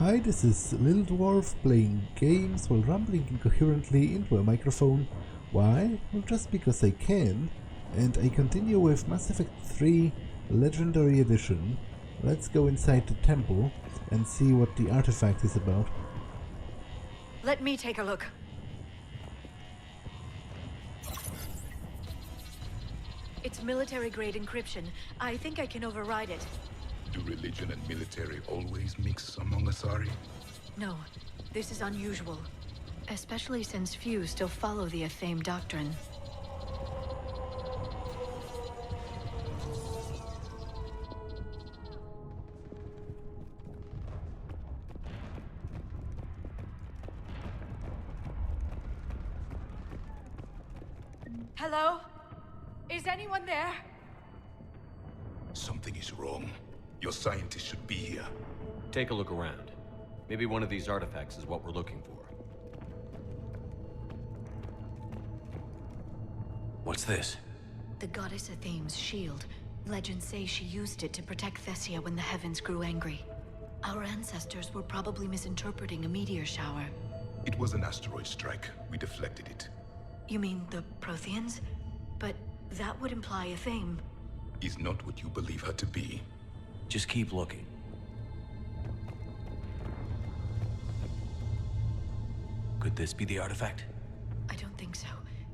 Hi, this is Little Dwarf playing games while rambling incoherently into a microphone. Why? Well, just because I can, and I continue with Mass Effect 3 Legendary Edition. Let's go inside the temple and see what the artifact is about. Let me take a look. It's military-grade encryption. I think I can override it. Do religion and military always mix among Asari? No, this is unusual. Especially since few still follow the Athame doctrine. Hello? Is anyone there? Something is wrong. Your scientists should be here. Take a look around. Maybe one of these artifacts is what we're looking for. What's this? The goddess Athame's shield. Legends say she used it to protect Thessia when the heavens grew angry. Our ancestors were probably misinterpreting a meteor shower. It was an asteroid strike. We deflected it. You mean the Protheans? But that would imply Athame. Is not what you believe her to be. Just keep looking. Could this be the artifact? I don't think so.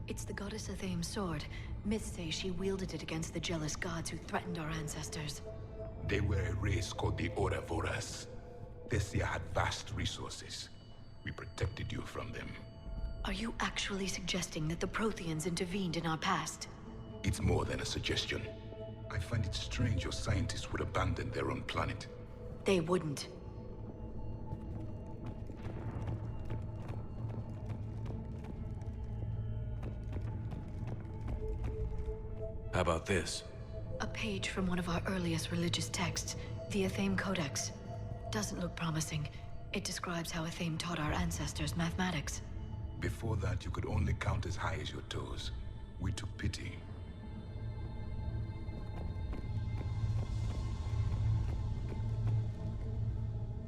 It's the goddess Athame's sword. Myths say she wielded it against the jealous gods who threatened our ancestors. They were a race called the Voras. Thessia had vast resources. We protected you from them. Are you actually suggesting that the Protheans intervened in our past? It's more than a suggestion. I find it strange your scientists would abandon their own planet. They wouldn't. How about this? A page from one of our earliest religious texts, the Athame Codex. Doesn't look promising. It describes how Athame taught our ancestors mathematics. Before that, you could only count as high as your toes. We took pity.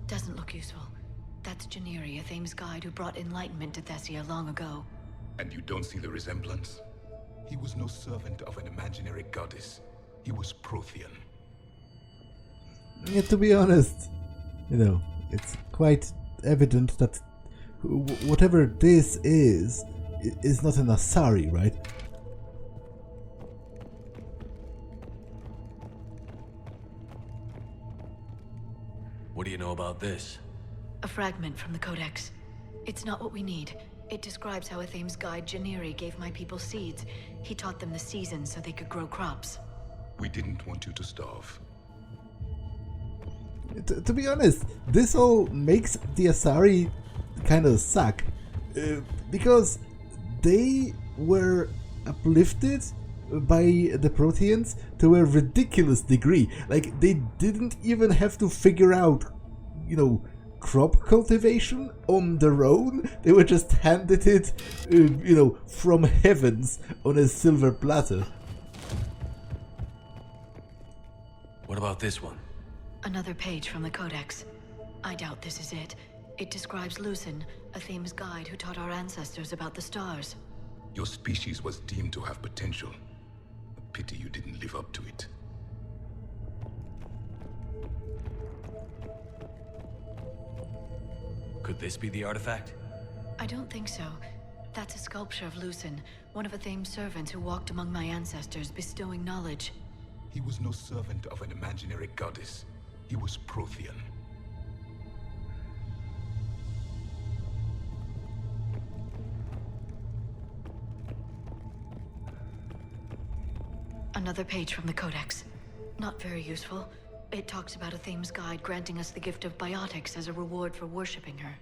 Doesn't look useful. That's Janiri, Athame's guide who brought enlightenment to Thessia long ago. And you don't see the resemblance? He was no servant of an imaginary goddess. He was Prothean. Yeah, to be honest, it's quite evident that whatever this is not an Asari, right? What do you know about this? A fragment from the Codex. It's not what we need. It describes how Athame's guide Janiri gave my people seeds. He taught them the seasons so they could grow crops. We didn't want you to starve. To be honest, this all makes the Asari kind of suck. Because they were uplifted by the Protheans to a ridiculous degree. Like, they didn't even have to figure out, crop cultivation on their own. They were just handed it, from heavens on a silver platter. What about this one? Another page from the Codex. I doubt this is it. It describes Lucen, Athame's guide who taught our ancestors about the stars. Your species was deemed to have potential. A pity you didn't live up to it. Could this be the artifact? I don't think so. That's a sculpture of Lucen, one of Athame's servants who walked among my ancestors, bestowing knowledge. He was no servant of an imaginary goddess. He was Prothean. Another page from the Codex. Not very useful. It talks about Athame's guide granting us the gift of biotics as a reward for worshipping her.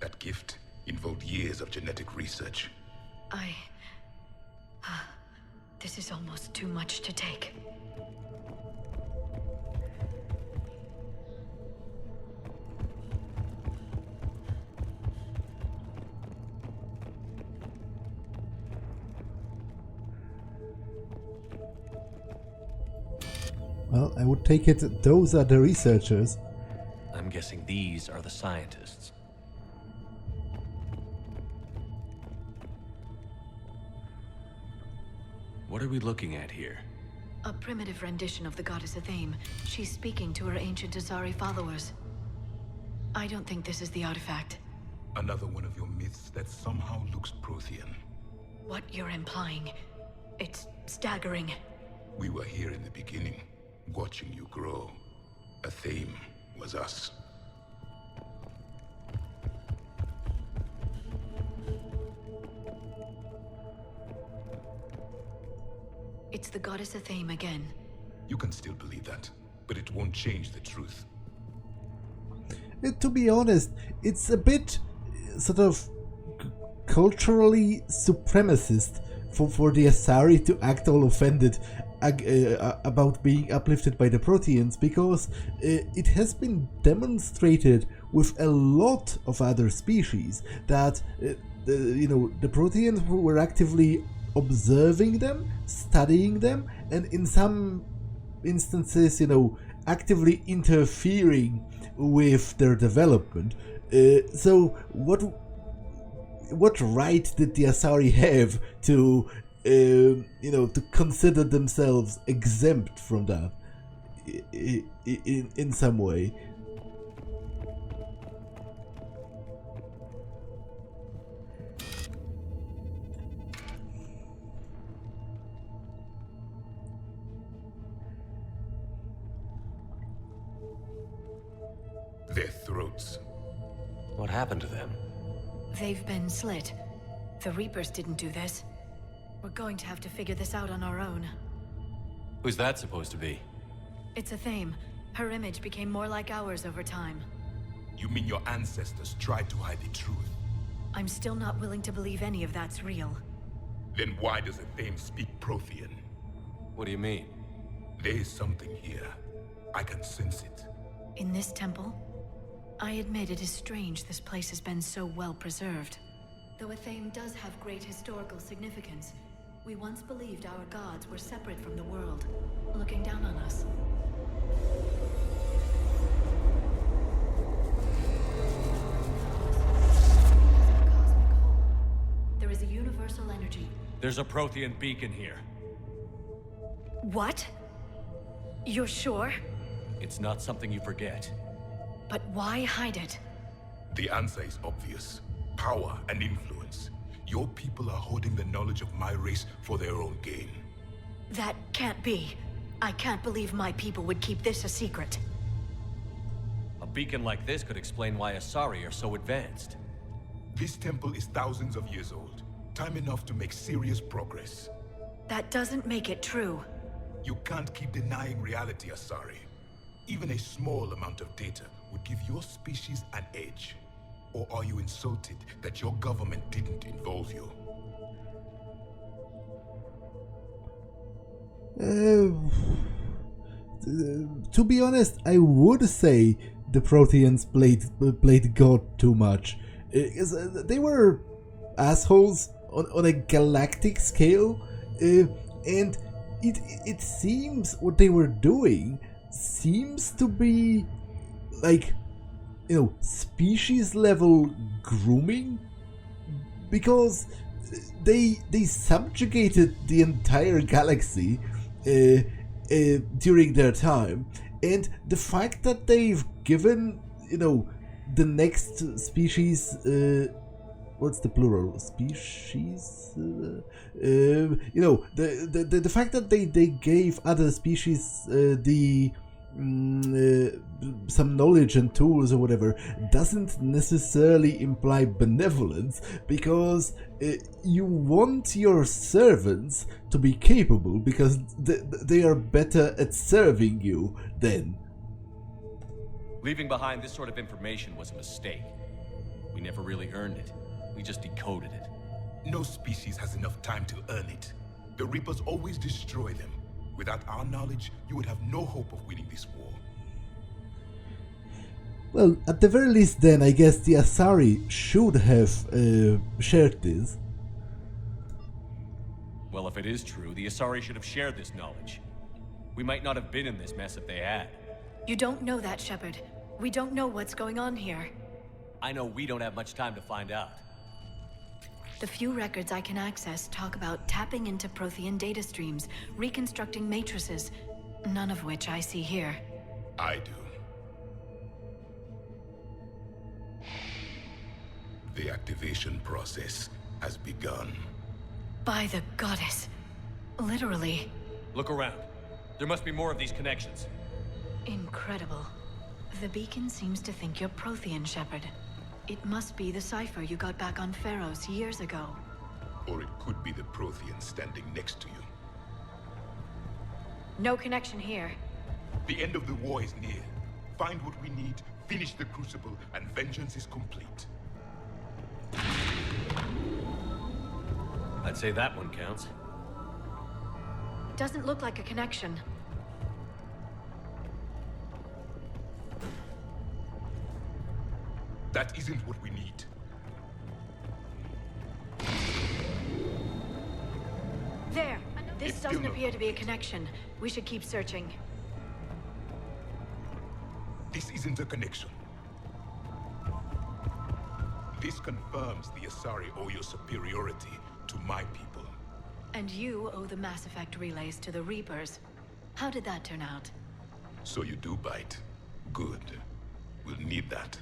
That gift involved years of genetic research. This is almost too much to take. Well, I would take it those are the researchers. I'm guessing these are the scientists. What are we looking at here? A primitive rendition of the goddess Athame. She's speaking to her ancient Asari followers. I don't think this is the artifact. Another one of your myths that somehow looks Prothean. What you're implying, it's staggering. We were here in the beginning, watching you grow. Athame was us. It's the goddess Athame again. You can still believe that, but it won't change the truth. To be honest, it's a bit sort of culturally supremacist for the Asari to act all offended about being uplifted by the Proteans, because it has been demonstrated with a lot of other species that the Proteans were actively observing them, studying them, and in some instances, actively interfering with their development. So what right did the Asari have to to consider themselves exempt from that in some way? Their throats. What happened to them? They've been slit. The Reapers didn't do this. We're going to have to figure this out on our own. Who's that supposed to be? It's Athame. Her image became more like ours over time. You mean your ancestors tried to hide the truth? I'm still not willing to believe any of that's real. Then why does Athame speak Prothean? What do you mean? There is something here. I can sense it. In this temple? I admit it is strange this place has been so well preserved. Though Athame does have great historical significance, we once believed our gods were separate from the world, looking down on us. There is a universal energy. There's a Prothean beacon here. What? You're sure? It's not something you forget. But why hide it? The answer is obvious. Power and influence. Your people are holding the knowledge of my race for their own gain. That can't be. I can't believe my people would keep this a secret. A beacon like this could explain why Asari are so advanced. This temple is thousands of years old. Time enough to make serious progress. That doesn't make it true. You can't keep denying reality, Asari. Even a small amount of data would give your species an edge. Or are you insulted that your government didn't involve you? To be honest, I would say the Proteans played God too much. They were assholes on a galactic scale, and it seems what they were doing seems to be like, species level grooming, because they subjugated the entire galaxy during their time, and the fact that they've given the next species, what's the plural? Species? The fact that they gave other species some knowledge and tools or whatever doesn't necessarily imply benevolence, because you want your servants to be capable because they are better at serving you then. Leaving behind this sort of information was a mistake. We never really earned it. We just decoded it. No species has enough time to earn it. The Reapers always destroy them. Without our knowledge, you would have no hope of winning this war. Well, at the very least then, I guess the Asari should have shared this. Well, if it is true, the Asari should have shared this knowledge. We might not have been in this mess if they had. You don't know that, Shepard. We don't know what's going on here. I know we don't have much time to find out. The few records I can access talk about tapping into Prothean data streams, reconstructing matrices, none of which I see here. I do. The activation process has begun. By the goddess. Literally. Look around. There must be more of these connections. Incredible. The beacon seems to think you're Prothean, Shepard. It must be the cipher you got back on Pharos years ago. Or it could be the Prothean standing next to you. No connection here. The end of the war is near. Find what we need, finish the Crucible, and vengeance is complete. I'd say that one counts. Doesn't look like a connection. That isn't what we need. There! This It's doesn't still appear to be a connection. We should keep searching. This isn't a connection. This confirms the Asari owe your superiority to my people. And you owe the Mass Effect relays to the Reapers. How did that turn out? So you do bite. Good. We'll need that.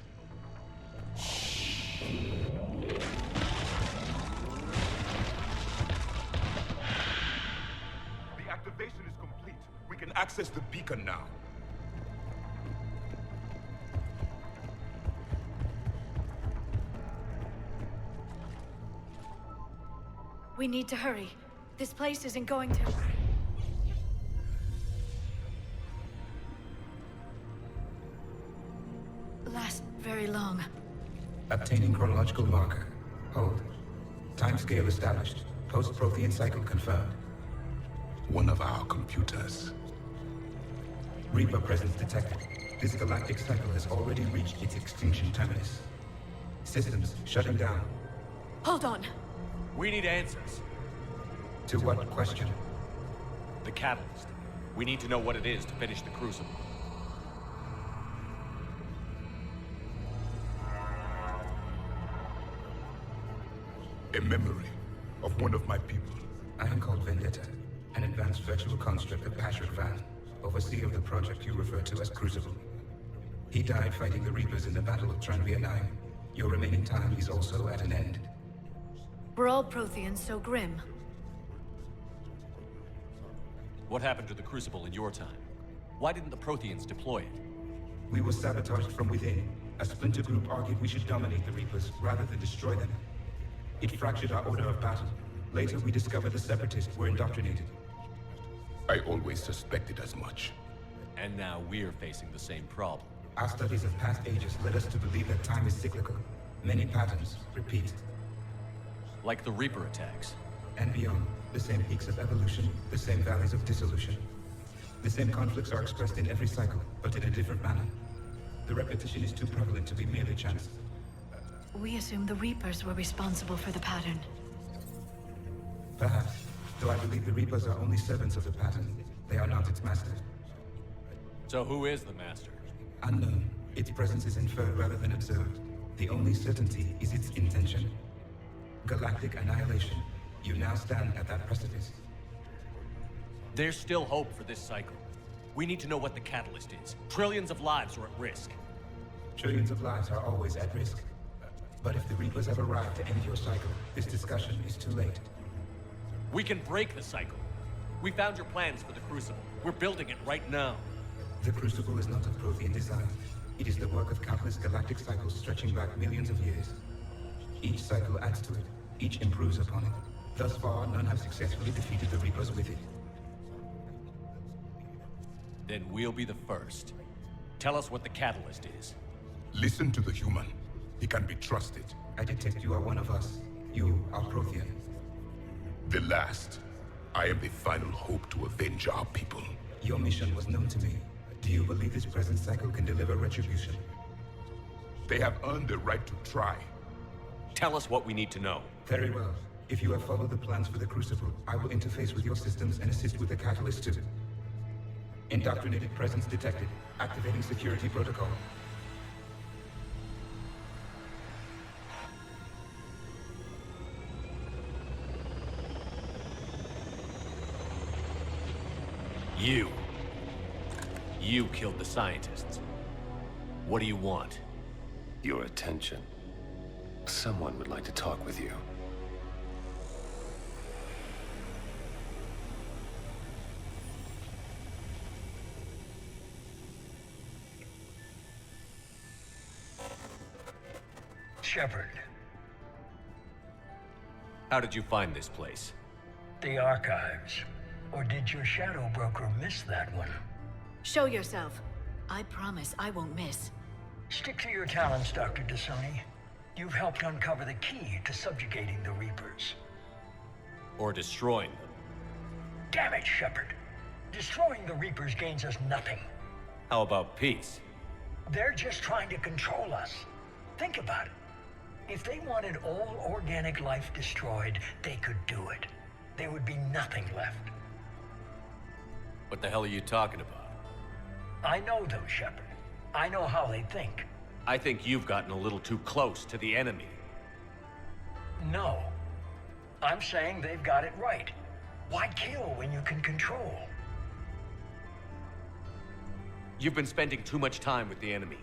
The activation is complete. We can access the beacon now. We need to hurry. This place isn't going to... last very long. Obtaining chronological marker. Hold. Timescale established. Post-Prothean cycle confirmed. One of our computers. Reaper presence detected. This galactic cycle has already reached its extinction terminus. Systems shutting down. Hold on. We need answers. To what question? The catalyst. We need to know what it is to finish the Crucible. A memory of one of my people. I am called Vendetta, an advanced virtual construct of Patrick Van, overseer of the project you refer to as Crucible. He died fighting the Reapers in the Battle of Tranvia 9. Your remaining time is also at an end. Were all Protheans so grim? What happened to the Crucible in your time? Why didn't the Protheans deploy it? We were sabotaged from within. A splinter group argued we should dominate the Reapers rather than destroy them. It fractured our order of battle. Later, we discovered the Separatists were indoctrinated. I always suspected as much. And now we're facing the same problem. Our studies of past ages led us to believe that time is cyclical. Many patterns repeat. Like the Reaper attacks. And beyond, the same peaks of evolution, the same valleys of dissolution. The same conflicts are expressed in every cycle, but in a different manner. The repetition is too prevalent to be merely chance. We assumed the Reapers were responsible for the pattern. Perhaps, though I believe the Reapers are only servants of the pattern. They are not its master. So who is the Master? Unknown. Its presence is inferred rather than observed. The only certainty is its intention. Galactic annihilation. You now stand at that precipice. There's still hope for this cycle. We need to know what the catalyst is. Trillions of lives are at risk. Trillions of lives are always at risk. But if the Reapers have arrived to end your cycle, this discussion is too late. We can break the cycle. We found your plans for the Crucible. We're building it right now. The Crucible is not of Prothean design. It is the work of countless galactic cycles stretching back millions of years. Each cycle adds to it. Each improves upon it. Thus far, none have successfully defeated the Reapers with it. Then we'll be the first. Tell us what the catalyst is. Listen to the human. He can be trusted. I detect you are one of us. You are Prothean. The last. I am the final hope to avenge our people. Your mission was known to me. Do you believe this present cycle can deliver retribution? They have earned the right to try. Tell us what we need to know. Very well. If you have followed the plans for the Crucible, I will interface with your systems and assist with the catalyst too. Indoctrinated presence detected. Activating security protocol. You. You killed the scientists. What do you want? Your attention. Someone would like to talk with you. Shepard. How did you find this place? The archives. Or did your shadow broker miss that one? Show yourself. I promise I won't miss. Stick to your talents, Dr. Dasani. You've helped uncover the key to subjugating the Reapers. Or destroying them? Damn it, Shepard. Destroying the Reapers gains us nothing. How about peace? They're just trying to control us. Think about it. If they wanted all organic life destroyed, they could do it. There would be nothing left. What the hell are you talking about? I know them, Shepard. I know how they think. I think you've gotten a little too close to the enemy. No. I'm saying they've got it right. Why kill when you can control? You've been spending too much time with the enemy.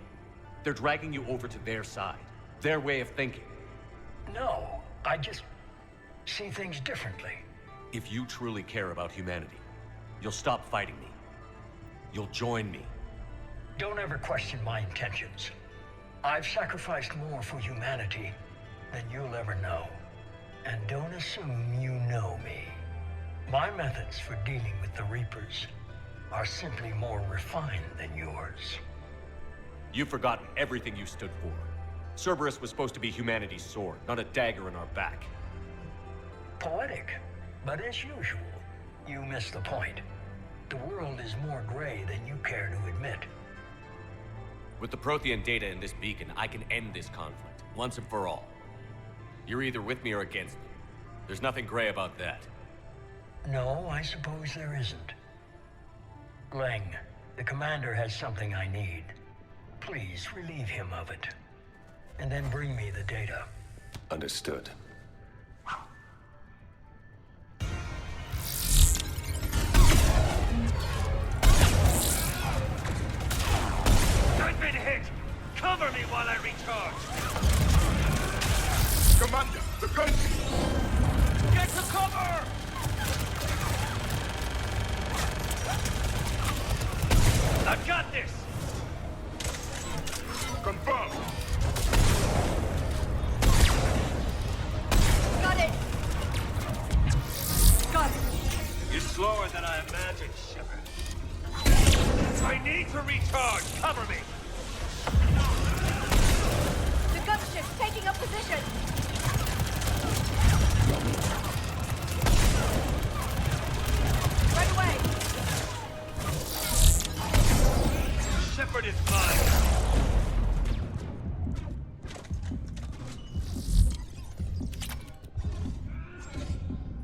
They're dragging you over to their side. Their way of thinking. No, I just see things differently. If you truly care about humanity, you'll stop fighting me. You'll join me. Don't ever question my intentions. I've sacrificed more for humanity than you'll ever know. And don't assume you know me. My methods for dealing with the Reapers are simply more refined than yours. You've forgotten everything you stood for. Cerberus was supposed to be humanity's sword, not a dagger in our back. Poetic, but as usual, you miss the point. The world is more gray than you care to admit. With the Prothean data in this beacon, I can end this conflict, once and for all. You're either with me or against me. There's nothing gray about that. No, I suppose there isn't. Leng, the commander has something I need. Please relieve him of it. And then bring me the data. Understood. I've been hit! Cover me while I recharge! Commander, the country! Get to cover! I've got this! Confirmed! Got it! Got it! You're slower than I imagined, Shepard. I need to recharge! Cover me! The gunship's taking up position! Right away! Shepard is mine!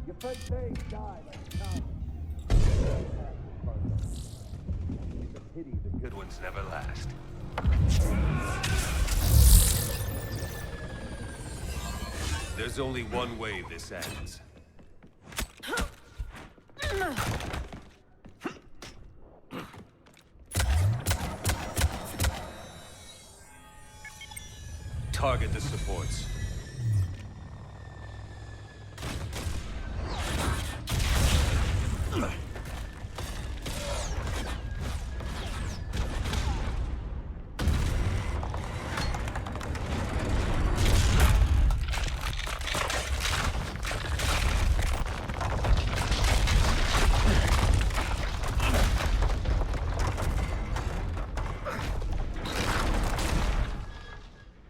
Your first base died like a cow. It's a pity the good ones never last. There's only one way this ends. Target the supports.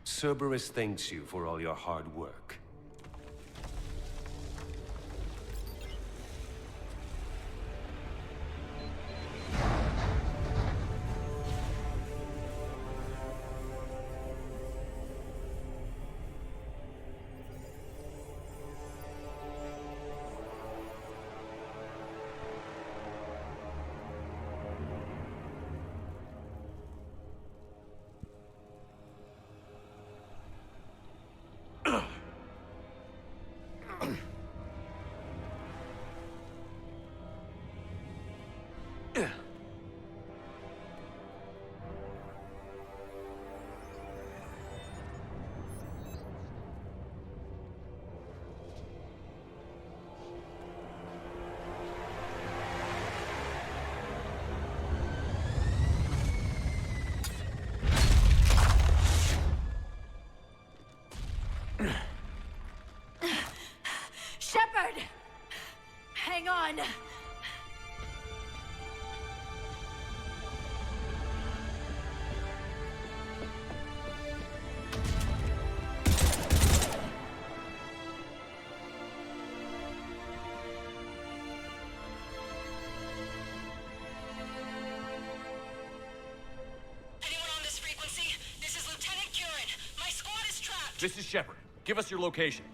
Cerberus thanks you for all your hard work. Shepard! Hang on! This is Shepard. Give us your location.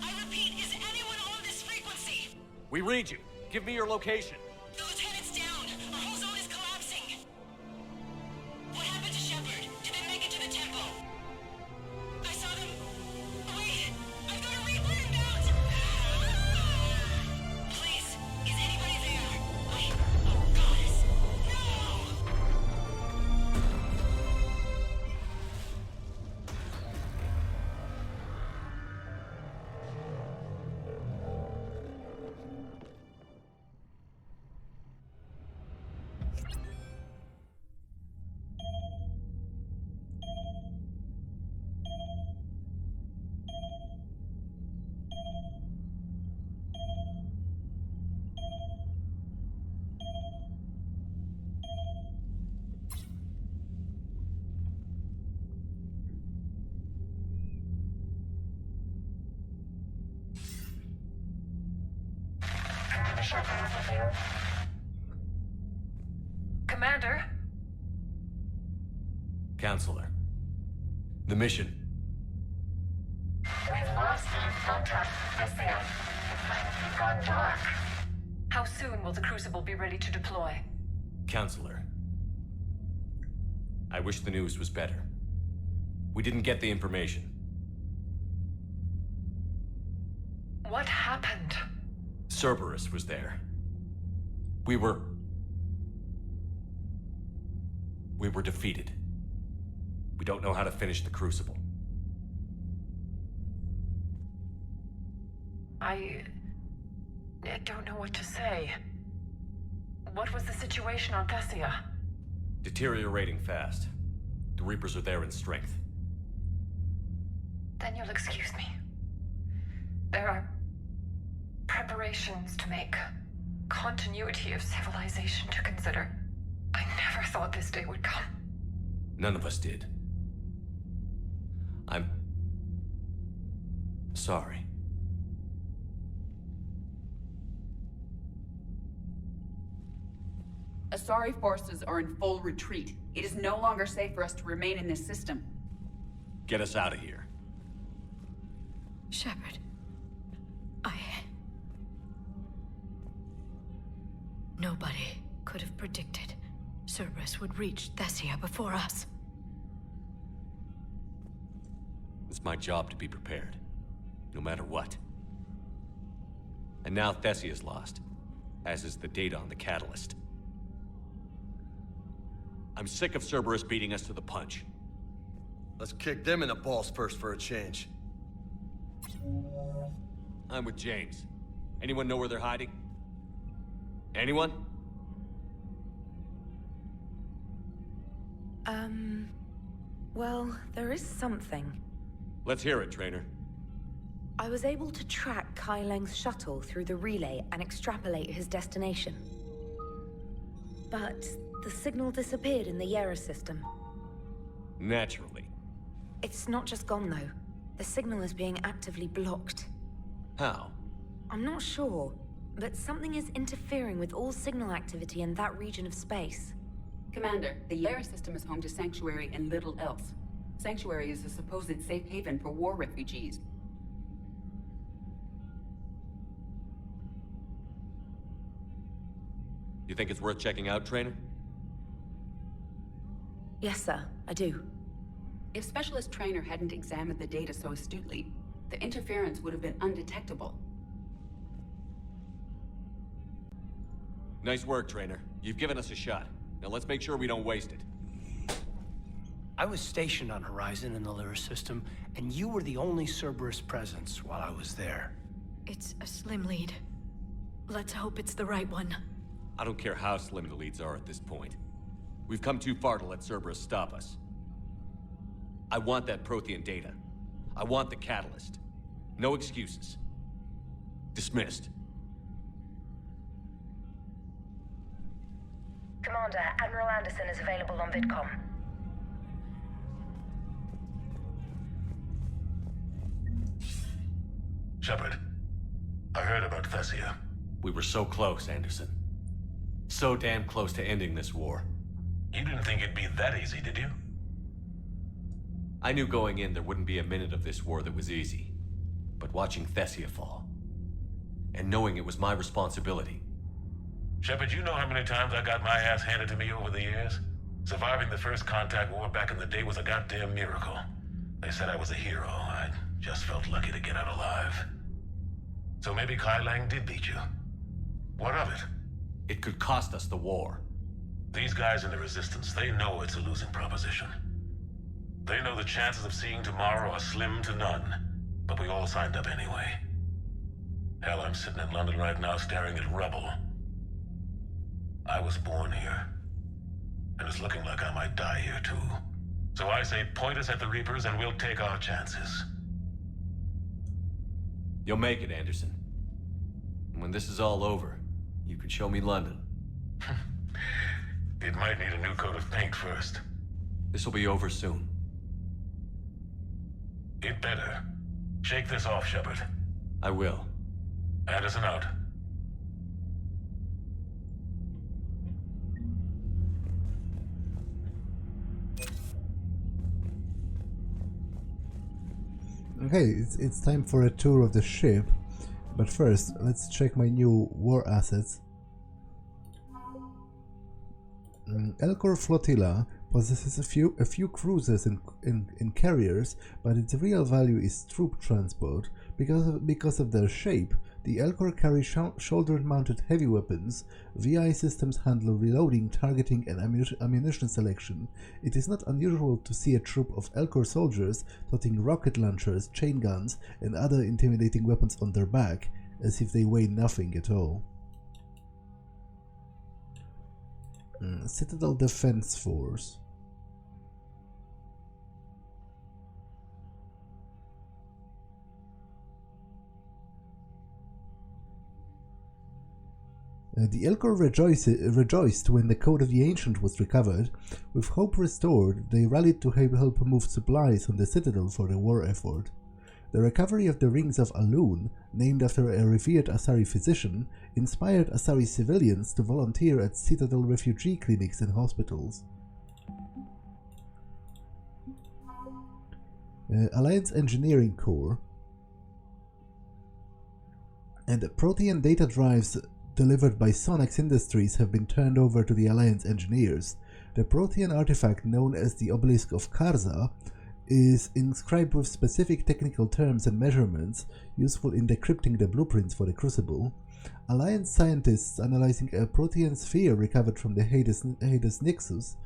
I repeat, is anyone on this frequency? We read you. Give me your location. The lieutenant's down. Our whole zone is collapsing. What happened to Shepard? Did they make it to the temple? I saw them. Wait, I've got a Reaper inbound. Please, is anybody there? Wait, oh goddess, no! Commander? Counselor. The mission. We've lost Post-Thessia. It's gone dark. How soon will the Crucible be ready to deploy? Counselor. I wish the news was better. We didn't get the information. What happened? Cerberus was there. We were defeated. We don't know how to finish the Crucible. I don't know what to say. What was the situation on Thessia? Deteriorating fast. The Reapers are there in strength. Then you'll excuse me. There are preparations to make. Continuity of civilization to consider. I never thought this day would come. None of us did. I'm sorry. Asari forces are in full retreat. It is no longer safe for us to remain in this system. Get us out of here. Shepard. Nobody could have predicted Cerberus would reach Thessia before us. It's my job to be prepared, no matter what. And now Thessia's lost, as is the data on the catalyst. I'm sick of Cerberus beating us to the punch. Let's kick them in the balls first for a change. I'm with James. Anyone know where they're hiding? Anyone? Well, there is something. Let's hear it, Traynor. I was able to track Kai Leng's shuttle through the relay and extrapolate his destination. But the signal disappeared in the Liara system. Naturally. It's not just gone, though. The signal is being actively blocked. How? I'm not sure, but something is interfering with all signal activity in that region of space. Commander, the Liara system is home to Sanctuary and little else. Sanctuary is a supposed safe haven for war refugees. You think it's worth checking out, Traynor? Yes, sir, I do. If Specialist Traynor hadn't examined the data so astutely, the interference would have been undetectable. Nice work, Traynor. You've given us a shot. Now let's make sure we don't waste it. I was stationed on Horizon in the Liara system, and you were the only Cerberus presence while I was there. It's a slim lead. Let's hope it's the right one. I don't care how slim the leads are at this point. We've come too far to let Cerberus stop us. I want that Prothean data. I want the catalyst. No excuses. Dismissed. Commander, Admiral Anderson is available on VidCom. Shepard, I heard about Thessia. We were so close, Anderson. So damn close to ending this war. You didn't think it'd be that easy, did you? I knew going in there wouldn't be a minute of this war that was easy. But watching Thessia fall, and knowing it was my responsibility. Shepard, you know how many times I got my ass handed to me over the years? Surviving the first contact war back in the day was a goddamn miracle. They said I was a hero. I just felt lucky to get out alive. So maybe Kai Leng did beat you. What of it? It could cost us the war. These guys in the Resistance, they know it's a losing proposition. They know the chances of seeing tomorrow are slim to none. But we all signed up anyway. Hell, I'm sitting in London right now staring at rubble. I was born here. And it's looking like I might die here too. So I say point us at the Reapers and we'll take our chances. You'll make it, Anderson. And when this is all over, you can show me London. It might need a new coat of paint first. This will be over soon. It better. Shake this off, Shepard. I will. Anderson out. Okay, it's time for a tour of the ship, but first let's check my new war assets. Elcor Flotilla possesses a few cruisers and carriers, but its real value is troop transport. Because of their shape, the Elcor carry shoulder-mounted heavy weapons. VI systems handle reloading, targeting, and ammunition selection. It is not unusual to see a troop of Elcor soldiers toting rocket launchers, chain guns, and other intimidating weapons on their back, as if they weigh nothing at all. Citadel Defense Force. The Elcor rejoiced when the Code of the Ancient was recovered. With hope restored, they rallied to help move supplies on the Citadel for the war effort. The recovery of the Rings of Alun, named after a revered Asari physician, inspired Asari civilians to volunteer at Citadel refugee clinics and hospitals. Alliance Engineering Corps and Protean data drives delivered by Sonax Industries have been turned over to the Alliance engineers. The Protean artifact known as the Obelisk of Karza is inscribed with specific technical terms and measurements useful in decrypting the blueprints for the Crucible. Alliance scientists analyzing a Protean sphere recovered from the Hades Nexus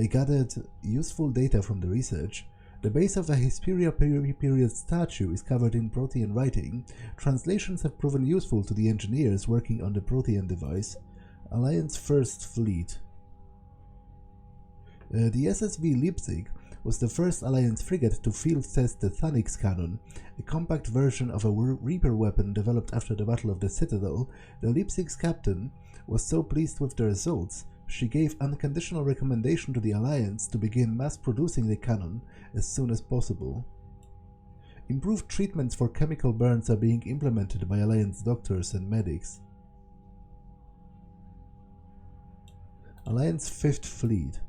gathered useful data from the research. The base of the Hesperia period statue is covered in Protean writing. Translations have proven useful to the engineers working on the Protean device. Alliance First Fleet. The SSV Leipzig was the first Alliance frigate to field test the Thanix cannon, a compact version of a Reaper weapon developed after the Battle of the Citadel. The Leipzig's captain was so pleased with the results, she gave unconditional recommendation to the Alliance to begin mass-producing the cannon as soon as possible. Improved treatments for chemical burns are being implemented by Alliance doctors and medics. Alliance 5th Fleet.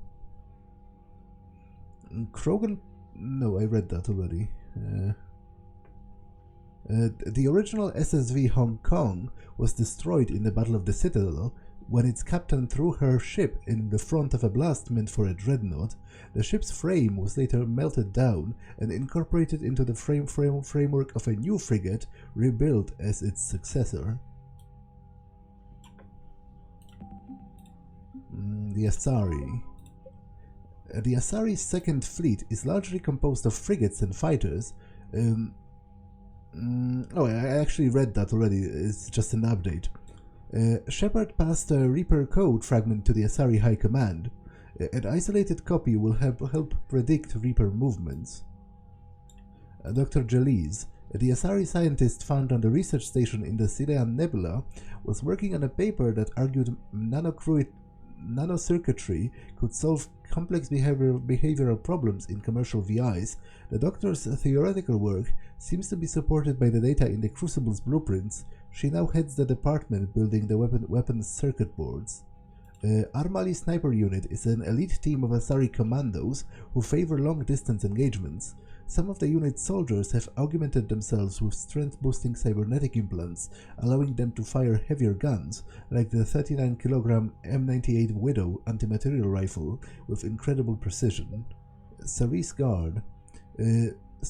Krogan... No, I read that already. The original SSV Hong Kong was destroyed in the Battle of the Citadel when its captain threw her ship in the front of a blast meant for a dreadnought. The ship's frame was later melted down and incorporated into the framework of a new frigate rebuilt as its successor. The Asari. The Asari's second fleet is largely composed of frigates and fighters. Oh, I actually read that already, it's just an update. Shepard passed a Reaper code fragment to the Asari High Command. An isolated copy will help predict Reaper movements. Dr. Jaliz, the Asari scientist found on the research station in the Sirian Nebula, was working on a paper that argued nanocircuitry could solve complex behavioral problems in commercial VIs. The doctor's theoretical work seems to be supported by the data in the Crucible's blueprints. She now heads the department building the weapons circuit boards. Armali Sniper Unit is an elite team of Asari commandos who favor long-distance engagements. Some of the unit's soldiers have augmented themselves with strength-boosting cybernetic implants, allowing them to fire heavier guns, like the 39-kilogram M98 Widow anti-material rifle, with incredible precision. Cerise Guard.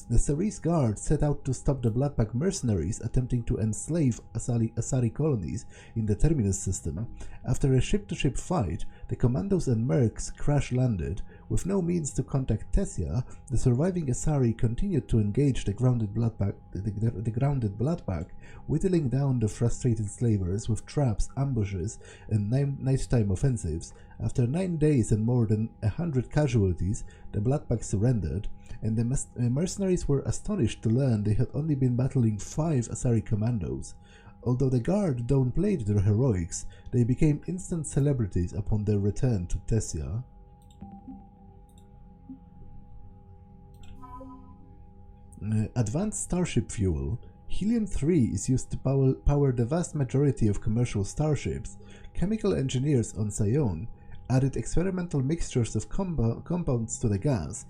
The Cerise Guard set out to stop the Bloodpack mercenaries attempting to enslave Asari colonies in the Terminus system. After a ship-to-ship fight, the commandos and mercs crash-landed. With no means to contact Thessia, the surviving Asari continued to engage the grounded Bloodpack, whittling down the frustrated slavers with traps, ambushes, and nighttime offensives. After 9 days and more than 100 casualties, the Bloodpack surrendered, and the mercenaries were astonished to learn they had only been battling 5 Asari commandos. Although the Guard downplayed their heroics, they became instant celebrities upon their return to Thessia. Advanced starship fuel. Helium-3 is used to power the vast majority of commercial starships. Chemical engineers on Sion added experimental mixtures of compounds to the gas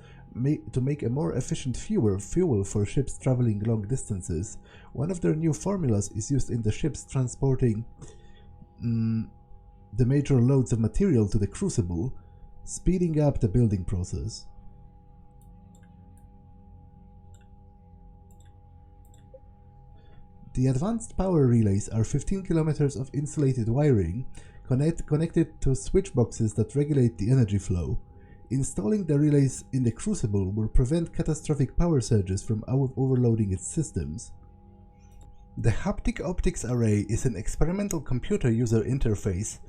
to make a more efficient fuel for ships traveling long distances. One of their new formulas is used in the ships transporting the major loads of material to the Crucible, speeding up the building process. The advanced power relays are 15 kilometers of insulated wiring connected to switch boxes that regulate the energy flow. Installing the relays in the Crucible will prevent catastrophic power surges from overloading its systems. The Haptic Optics Array is an experimental computer user interface.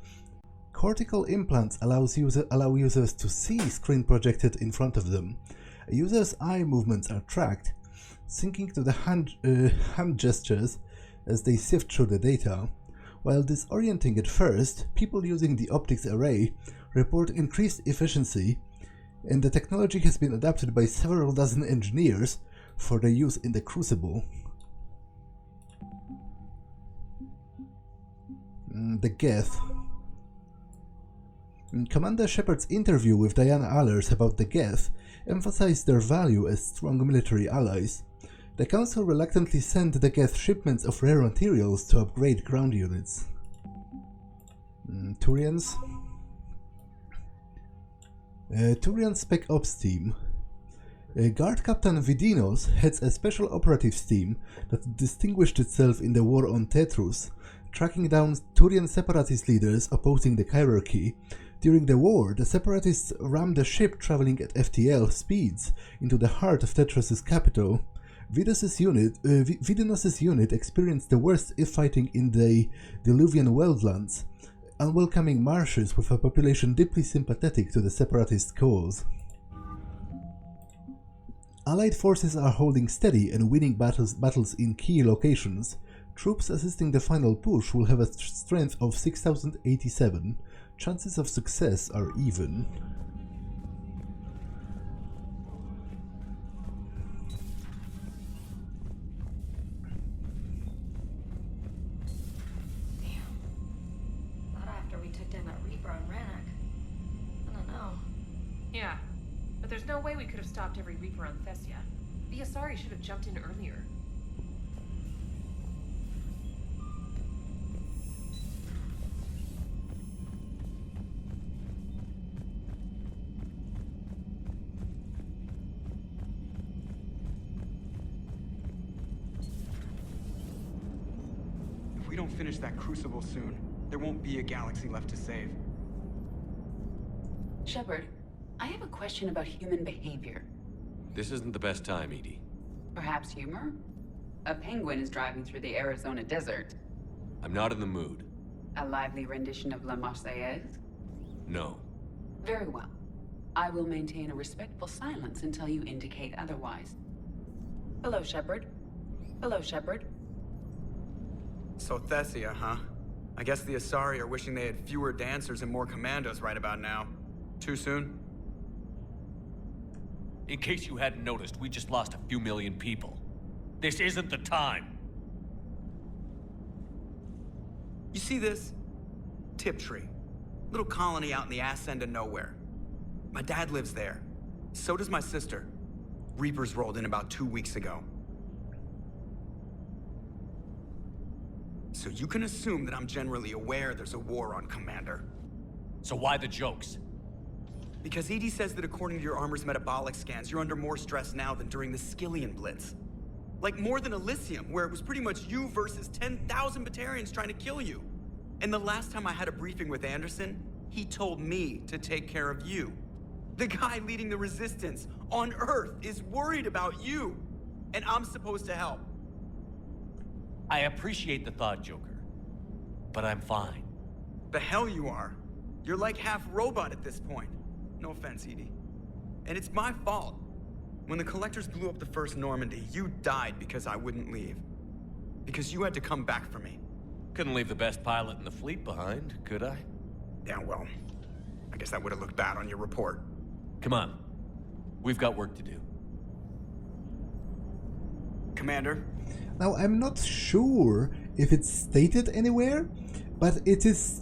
Cortical implants allow users to see screen projected in front of them. A user's eye movements are tracked, syncing to the hand gestures as they sift through the data. While disorienting at first, people using the optics array report increased efficiency, and the technology has been adapted by several dozen engineers for their use in the Crucible. The Geth. Commander Shepard's interview with Diana Allers about the Geth emphasized their value as strong military allies. The Council reluctantly sent the Geth shipments of rare materials to upgrade ground units. Turians. Turian Spec Ops Team. Guard Captain Vidinos heads a special operatives team that distinguished itself in the war on Tetrus, tracking down Turian separatist leaders opposing the hierarchy. During the war, the separatists rammed a ship traveling at FTL speeds into the heart of Tetrus's capital. Vidinos' unit experienced the worst fighting in the Diluvian Wildlands, unwelcoming marshes with a population deeply sympathetic to the separatist cause. Allied forces are holding steady and winning battles in key locations. Troops assisting the final push will have a strength of 6,087. Chances of success are even. Yeah, but there's no way we could have stopped every Reaper on Thessia. The Asari should have jumped in earlier. If we don't finish that Crucible soon, there won't be a galaxy left to save. Shepard, I have a question about human behavior. This isn't the best time, EDI. Perhaps humor? A penguin is driving through the Arizona desert. I'm not in the mood. A lively rendition of La Marseillaise? No. Very well. I will maintain a respectful silence until you indicate otherwise. Hello, Shepard. Hello, Shepard. So Thessia, huh? I guess the Asari are wishing they had fewer dancers and more commandos right about now. Too soon? In case you hadn't noticed, we just lost a few million people. This isn't the time. You see this? Tiptree. Little colony out in the ass end of nowhere. My dad lives there. So does my sister. Reapers rolled in about 2 weeks ago. So you can assume that I'm generally aware there's a war on, Commander. So why the jokes? Because EDI says that according to your armor's metabolic scans, you're under more stress now than during the Skillian Blitz. Like more than Elysium, where it was pretty much you versus 10,000 Batarians trying to kill you. And the last time I had a briefing with Anderson, he told me to take care of you. The guy leading the resistance on Earth is worried about you, and I'm supposed to help. I appreciate the thought, Joker, but I'm fine. The hell you are. You're like half robot at this point. No offense, EDI. And it's my fault. When the Collectors blew up the first Normandy, you died because I wouldn't leave. Because you had to come back for me. Couldn't leave the best pilot in the fleet behind, could I? Yeah, well, I guess that would have looked bad on your report. Come on. We've got work to do. Commander? Now, I'm not sure if it's stated anywhere, but it is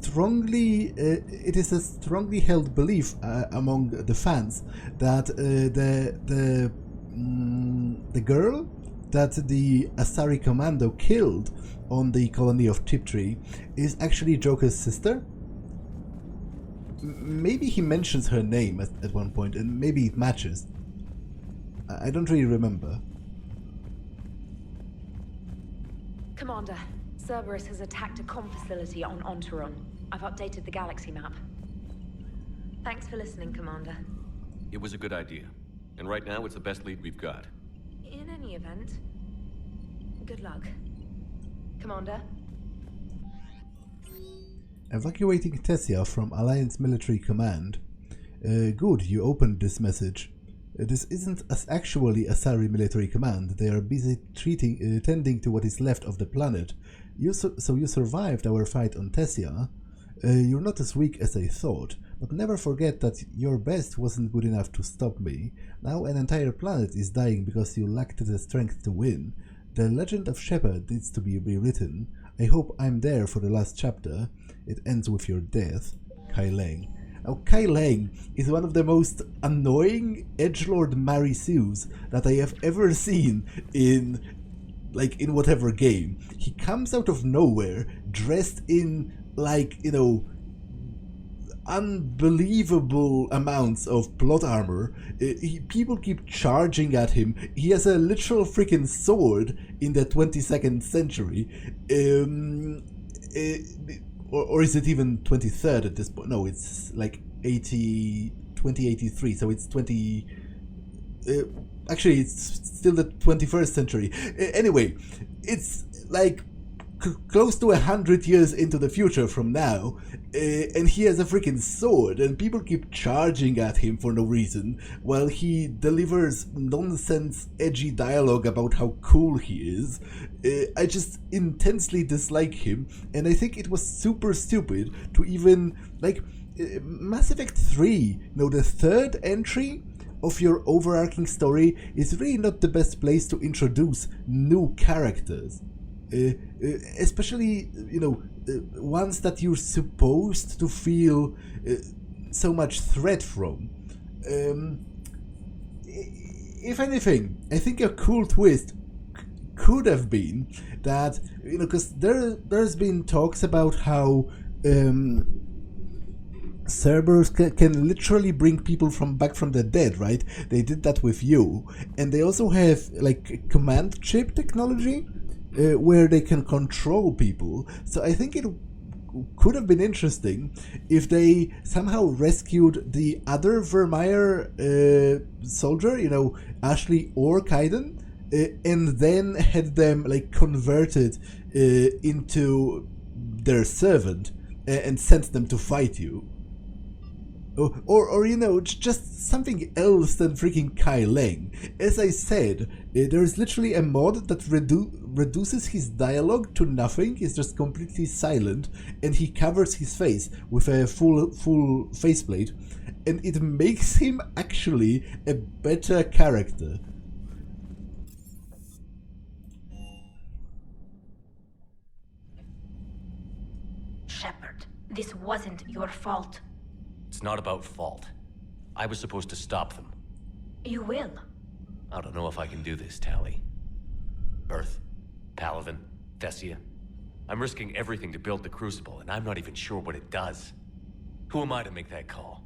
a strongly held belief among the fans that the girl that the Asari commando killed on the colony of Tiptree is actually Joker's sister. Maybe he mentions her name at one point, and maybe it matches. I don't really remember. Commander, Cerberus has attacked a comm facility on Ontarom. I've updated the galaxy map. Thanks for listening, Commander. It was a good idea. And right now, it's the best lead we've got. In any event, good luck. Commander? Evacuating Thessia from Alliance Military Command. Good, you opened this message. This isn't actually Asari Military Command. They are busy tending to what is left of the planet. So you survived our fight on Thessia. You're not as weak as I thought, but never forget that your best wasn't good enough to stop me. Now an entire planet is dying because you lacked the strength to win. The legend of Shepard needs to be rewritten. I hope I'm there for the last chapter. It ends with your death. Kai Leng. Now, Kai Leng is one of the most annoying edgelord Mary Sues that I have ever seen in whatever game. He comes out of nowhere, dressed in, unbelievable amounts of plot armor. People keep charging at him. He has a literal freaking sword in the 22nd century. Or is it even 23rd at this point? No, it's like 2083, so it's 20... actually, it's still the 21st century. Anyway, it's like close to 100 years into the future from now, and he has a freaking sword, and people keep charging at him for no reason, while he delivers nonsense, edgy dialogue about how cool he is. I just intensely dislike him, and I think it was super stupid to even, Mass Effect 3, the third entry of your overarching story is really not the best place to introduce new characters. Especially, ones that you're supposed to feel so much threat from. If anything, I think a cool twist could have been that, because there's been talks about how Cerberus can literally bring people back from the dead, right? They did that with you, and they also have command chip technology. Where they can control people. So I think it could have been interesting if they somehow rescued the other Vermeer soldier, Ashley or Kaiden, and then had them converted into their servant and sent them to fight you. Or you know, just something else than freaking Kai Leng. As I said, there is literally a mod that reduces his dialogue to nothing. He's just completely silent, and he covers his face with a full faceplate, and it makes him actually a better character. Shepard, this wasn't your fault. It's not about fault. I was supposed to stop them. You will. I don't know if I can do this, Tali. Earth, Palaven, Thessia. I'm risking everything to build the Crucible, and I'm not even sure what it does. Who am I to make that call?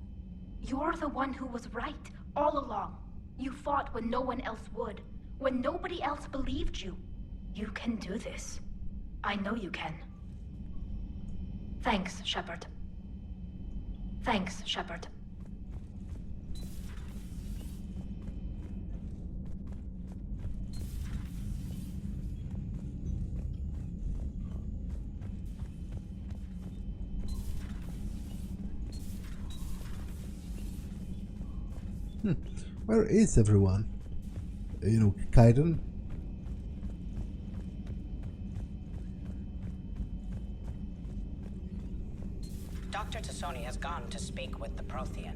You're the one who was right, all along. You fought when no one else would, when nobody else believed you. You can do this. I know you can. Thanks, Shepard. Thanks, Shepard. Where is everyone? You know, Kaiden? Dr. Tassoni has gone to speak with the Prothean.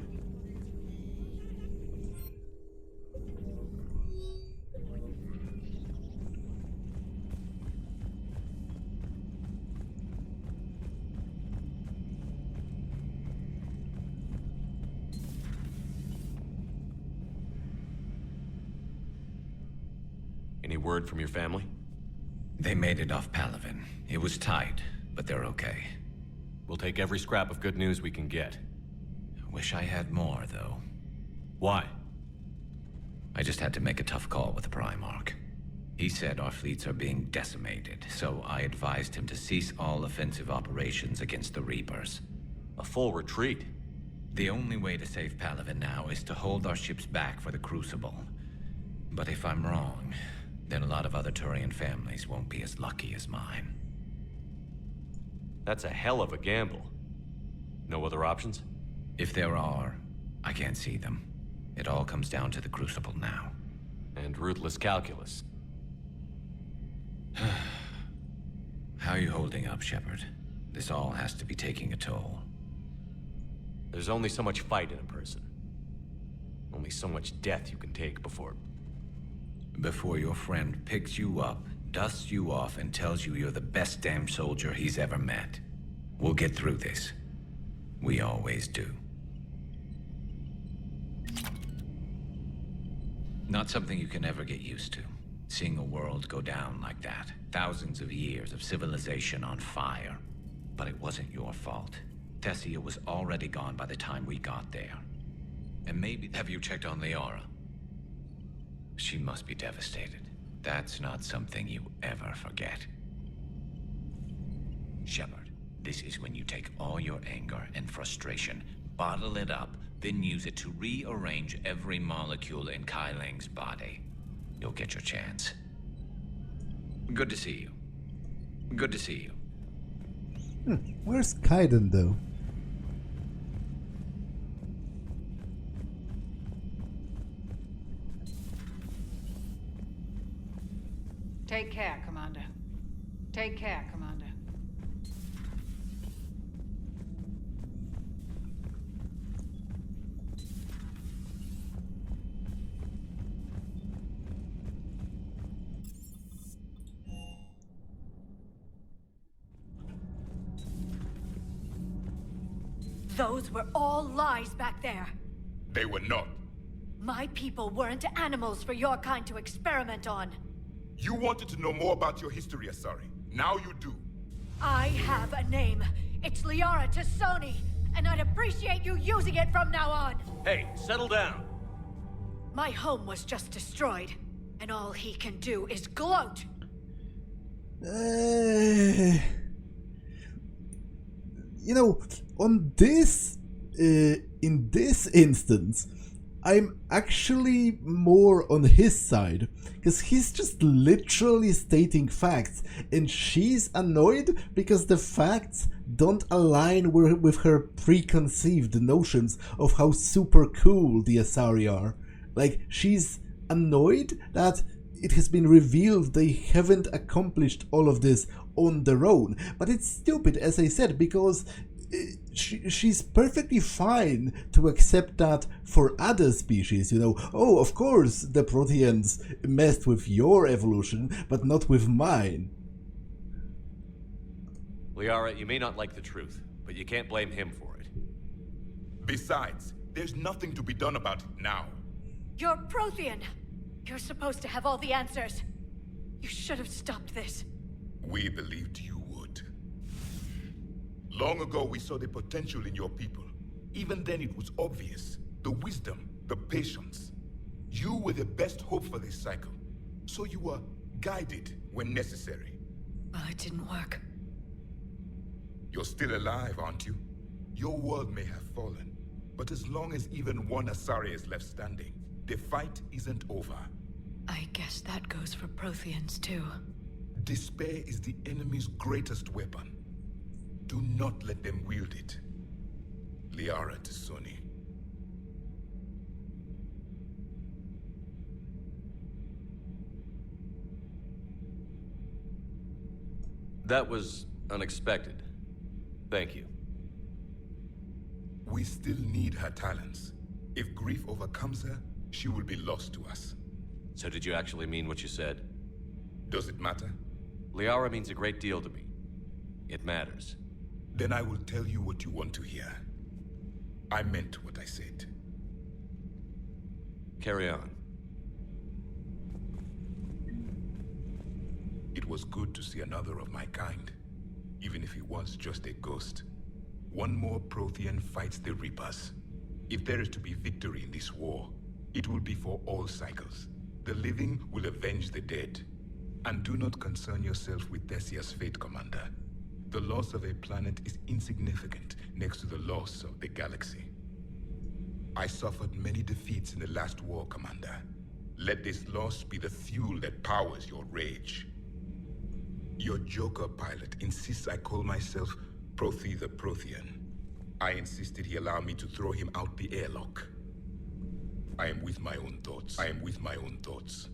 Any word from your family? They made it off Palaven. It was tight, but they're okay. We'll take every scrap of good news we can get. Wish I had more, though. Why? I just had to make a tough call with the Primarch. He said our fleets are being decimated, so I advised him to cease all offensive operations against the Reapers. A full retreat? The only way to save Palaven now is to hold our ships back for the Crucible. But if I'm wrong, then a lot of other Turian families won't be as lucky as mine. That's a hell of a gamble. No other options? If there are, I can't see them. It all comes down to the Crucible now. And ruthless calculus. How are you holding up, Shepard? This all has to be taking a toll. There's only so much fight in a person. Only so much death you can take before your friend picks you up, dusts you off, and tells you you're the best damn soldier he's ever met. We'll get through this. We always do. Not something you can ever get used to. Seeing a world go down like that. Thousands of years of civilization on fire. But it wasn't your fault. Thessia was already gone by the time we got there. And maybe... Have you checked on Liara? She must be devastated. That's not something you ever forget. Shepard, this is when you take all your anger and frustration, bottle it up, then use it to rearrange every molecule in Kai Leng's body. You'll get your chance. Good to see you. Good to see you. Where's Kaiden, though? Take care, Commander. Take care, Commander. Those were all lies back there. They were not. My people weren't animals for your kind to experiment on. You wanted to know more about your history, Asari. Now you do. I have a name. It's Liara Tassoni, and I'd appreciate you using it from now on. Hey, settle down. My home was just destroyed, and all he can do is gloat. You know, on this, in this instance, I'm actually more on his side, because he's just literally stating facts, and she's annoyed because the facts don't align with her preconceived notions of how super cool the Asari are. Like, she's annoyed that it has been revealed they haven't accomplished all of this on their own. But it's stupid, as I said, because she's perfectly fine to accept that for other species, you know. Oh, of course, the Proteans messed with your evolution, but not with mine. Liara, you may not like the truth, but you can't blame him for it. Besides, there's nothing to be done about it now. You're Prothean! You're supposed to have all the answers. You should have stopped this. We believed you would. Long ago, we saw the potential in your people. Even then, it was obvious. The wisdom, the patience. You were the best hope for this cycle. So you were guided when necessary. Well, it didn't work. You're still alive, aren't you? Your world may have fallen, but as long as even one Asari is left standing, the fight isn't over. I guess that goes for Protheans, too. Despair is the enemy's greatest weapon. Do not let them wield it. Liara to Sony. That was unexpected. Thank you. We still need her talents. If grief overcomes her, she will be lost to us. So did you actually mean what you said? Does it matter? Liara means a great deal to me. It matters. Then I will tell you what you want to hear. I meant what I said. Carry on. It was good to see another of my kind, even if he was just a ghost. One more Prothean fights the Reapers. If there is to be victory in this war, it will be for all cycles. The living will avenge the dead. And do not concern yourself with Thessia's fate, Commander. The loss of a planet is insignificant next to the loss of the galaxy. I suffered many defeats in the last war, Commander. Let this loss be the fuel that powers your rage. Your Joker pilot insists I call myself Prothe the Prothean. I insisted he allow me to throw him out the airlock. I am with my own thoughts. I am with my own thoughts.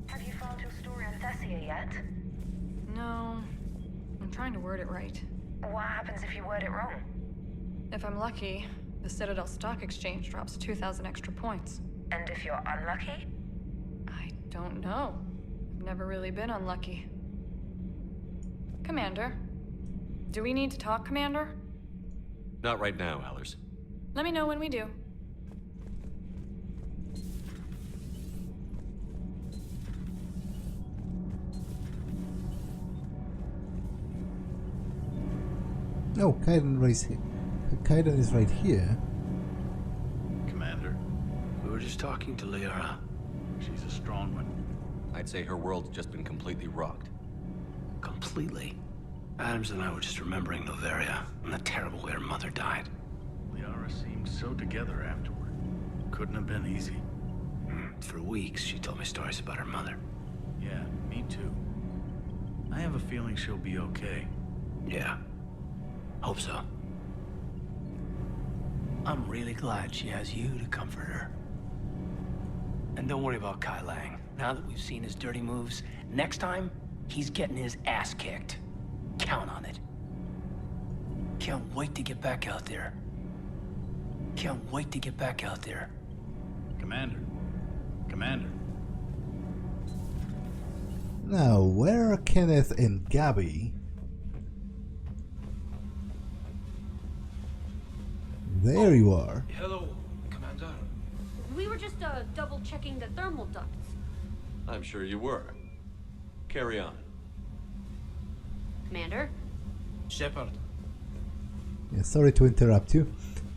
Have you found your story on Thessia yet? No. I'm trying to word it right. What happens if you word it wrong? If I'm lucky, the Citadel Stock Exchange drops 2,000 extra points. And if you're unlucky? I don't know. I've never really been unlucky. Commander. Do we need to talk, Commander? Not right now, Allers. Let me know when we do. Oh, Kaiden is right here. Commander, we were just talking to Liara. She's a strong one. I'd say her world's just been completely rocked. Completely? Adams and I were just remembering Noveria and the terrible way her mother died. Liara seemed so together afterward. Couldn't have been easy. For weeks, she told me stories about her mother. Yeah, me too. I have a feeling she'll be okay. Yeah. Hope so. I'm really glad she has you to comfort her. And don't worry about Kai Leng. Now that we've seen his dirty moves, next time, he's getting his ass kicked. Count on it. Can't wait to get back out there. Can't wait to get back out there. Commander. Commander. Now, where are Kenneth and Gabby? There you are. Hello, Commander. We were just double-checking the thermal ducts. I'm sure you were. Carry on. Commander? Shepard. Yeah, sorry to interrupt you.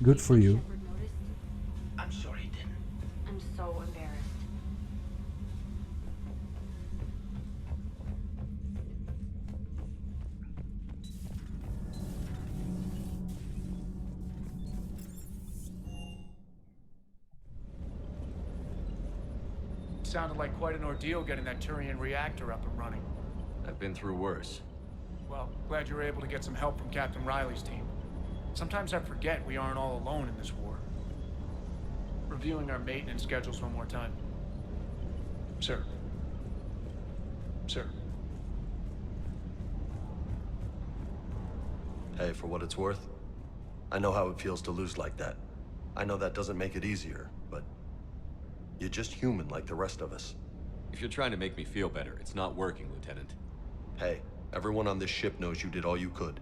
Good for you. I'm sorry he didn't. I'm so embarrassed. sounded like quite an ordeal getting that Turian reactor up and running. I've been through worse. Well, glad you were able to get some help from Captain Riley's team. Sometimes I forget we aren't all alone in this war. Reviewing our maintenance schedules one more time. Sir. Sir. Hey, for what it's worth, I know how it feels to lose like that. I know that doesn't make it easier, but you're just human like the rest of us. If you're trying to make me feel better, it's not working, Lieutenant. Hey, everyone on this ship knows you did all you could.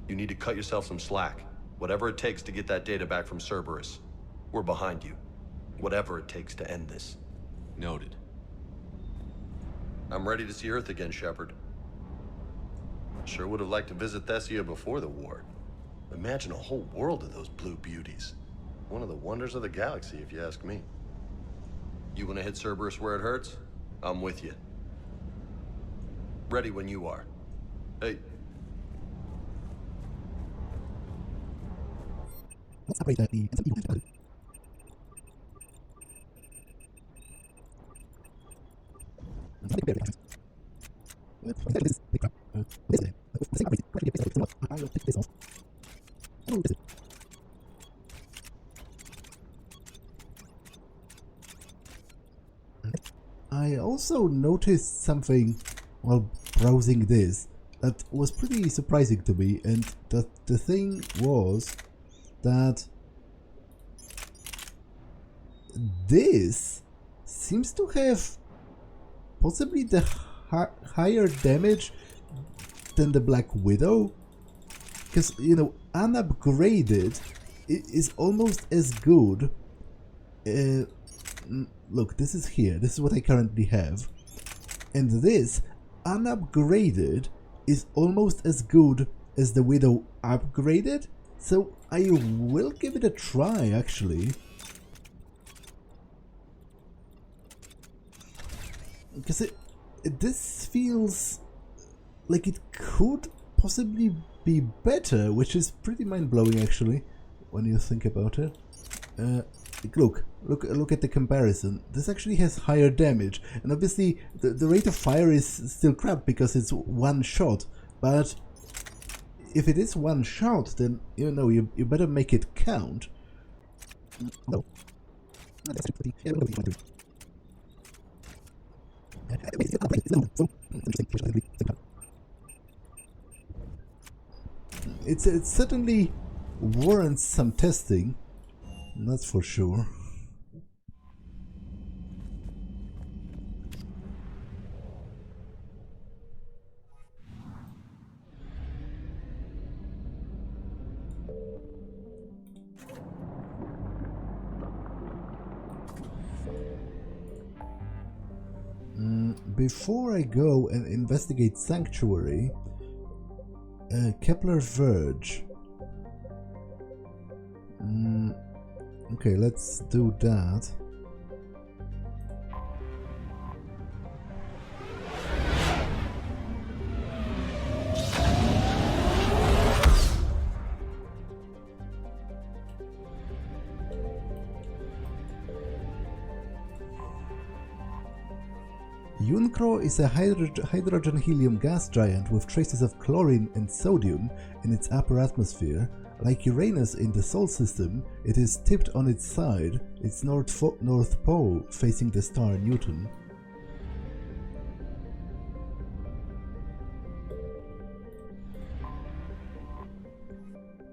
You need to cut yourself some slack. Whatever it takes to get that data back from Cerberus. We're behind you. Whatever it takes to end this. Noted. I'm ready to see Earth again, Shepard. Sure would have liked to visit Thessia before the war. Imagine a whole world of those blue beauties. One of the wonders of the galaxy, if you ask me. You want to hit Cerberus where it hurts? I'm with you. Ready when you are. Hey. Let's upgrade the evil. I also noticed something while browsing this that was pretty surprising to me, and that the thing was that this seems to have possibly the higher damage than the Black Widow, because, you know, unupgraded is almost as good. Look, this is here, this is what I currently have, and this unupgraded is almost as good as the Widow upgraded, so I will give it a try, actually. Because this feels like it could possibly be better, which is pretty mind-blowing, actually, when you think about it. Look at the comparison. This actually has higher damage, and obviously the rate of fire is still crap because it's one shot, but if it is one shot, then, you know, you better make it count. No. It certainly warrants some testing, that's for sure. Before I go and investigate Sanctuary, Kepler Verge. Okay, let's do that. Uncro is a hydrogen-helium gas giant with traces of chlorine and sodium in its upper atmosphere. Like Uranus in the Sol system, it is tipped on its side, its north pole facing the star Newton.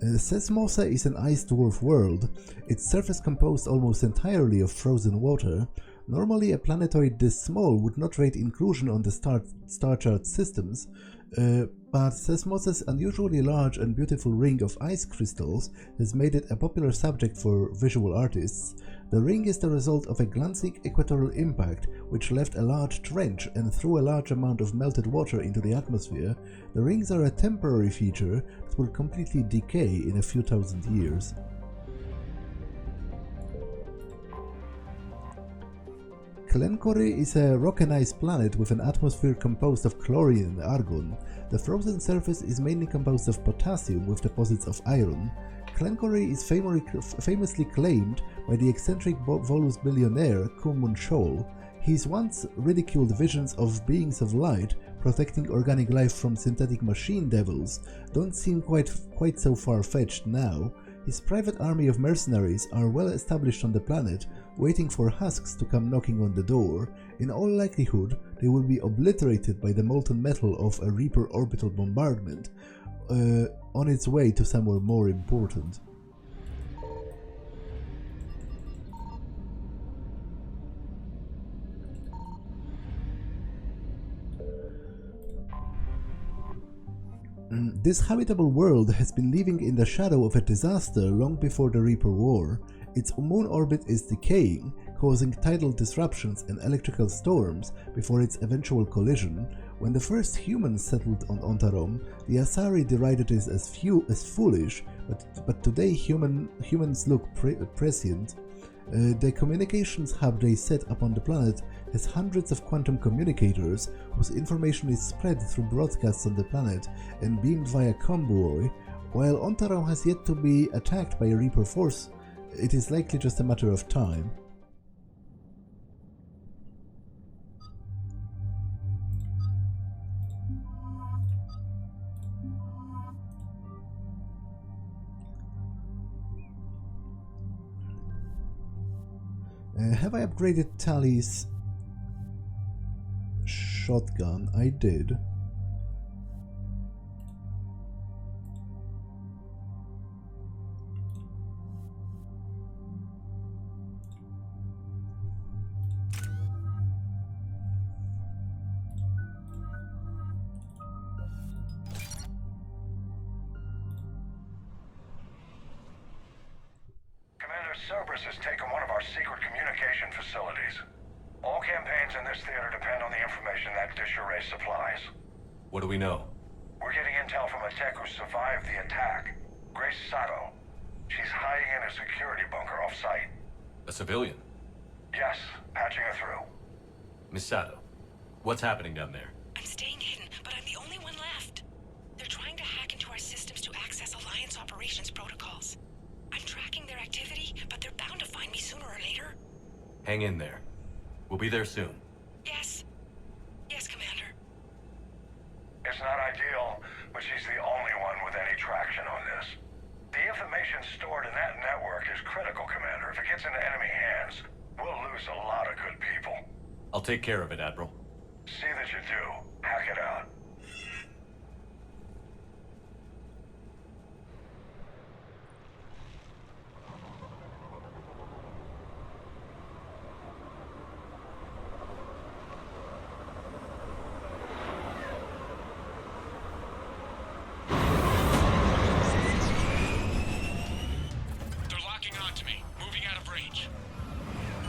Sesmosa is an ice dwarf world, its surface composed almost entirely of frozen water. Normally a planetoid this small would not rate inclusion on the star chart systems, but Sesmosa's unusually large and beautiful ring of ice crystals has made it a popular subject for visual artists. The ring is the result of a glancing equatorial impact which left a large trench and threw a large amount of melted water into the atmosphere. The rings are a temporary feature that will completely decay in a few thousand years. Glencory is a rock and ice planet with an atmosphere composed of chlorine and argon. The frozen surface is mainly composed of potassium with deposits of iron. Glencory is famously claimed by the eccentric Volus billionaire Kumun Shoal. His once ridiculed visions of beings of light protecting organic life from synthetic machine devils don't seem quite so far-fetched now. His private army of mercenaries are well established on the planet, waiting for husks to come knocking on the door. In all likelihood, they will be obliterated by the molten metal of a Reaper orbital bombardment, on its way to somewhere more important. This habitable world has been living in the shadow of a disaster long before the Reaper War. Its moon orbit is decaying, causing tidal disruptions and electrical storms before its eventual collision. When the first humans settled on Ontarom, the Asari derided it as foolish, but today humans look prescient. The communications hub they set up on the planet has hundreds of quantum communicators whose information is spread through broadcasts on the planet and beamed via convoy. While Ontarom has yet to be attacked by a Reaper force, it is likely just a matter of time. Have I upgraded Tali's shotgun? I did. Cerberus has taken one of our secret communication facilities. All campaigns in this theater depend on the information that dish array supplies. What do we know? We're getting intel from a tech who survived the attack. Grace Sato. She's hiding in a security bunker off-site. A civilian? Yes, patching her through. Miss Sato, what's happening down there? I'm staying hidden, but I'm the only one left. They're trying to hack into our systems to access Alliance operations protocols. I'm tracking their activity, but they're bound to find me sooner or later. Hang in there. We'll be there soon. Yes. Yes, Commander. It's not ideal, but she's the only one with any traction on this. The information stored in that network is critical, Commander. If it gets into enemy hands, we'll lose a lot of good people. I'll take care of it, Admiral. See that you do. Hack it out.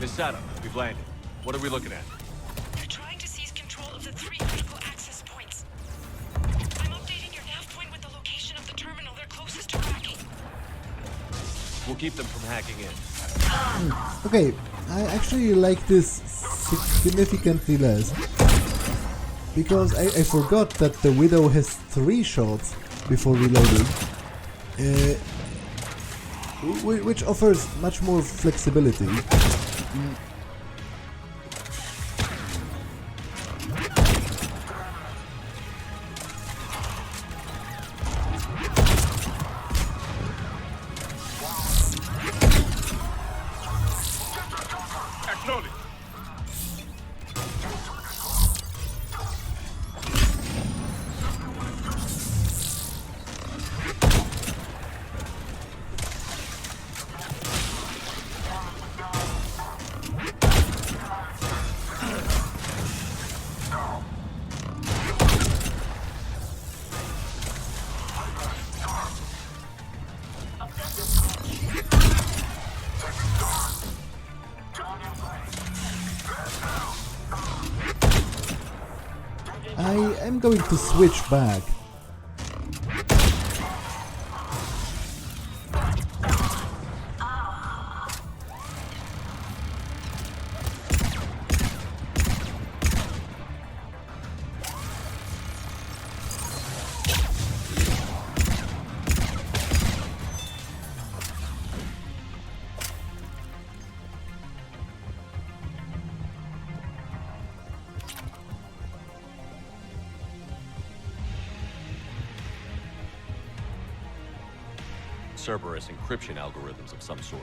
Miss Sato, we've landed. What are we looking at? They're trying to seize control of the 3 critical access points. I'm updating your nav point with the location of the terminal they're closest to tracking. We'll keep them from hacking in. Okay, I actually like this significantly less. Because I forgot that the Widow has 3 shots before reloading. Which offers much more flexibility. I'm going to switch back. Cerberus encryption algorithms of some sort.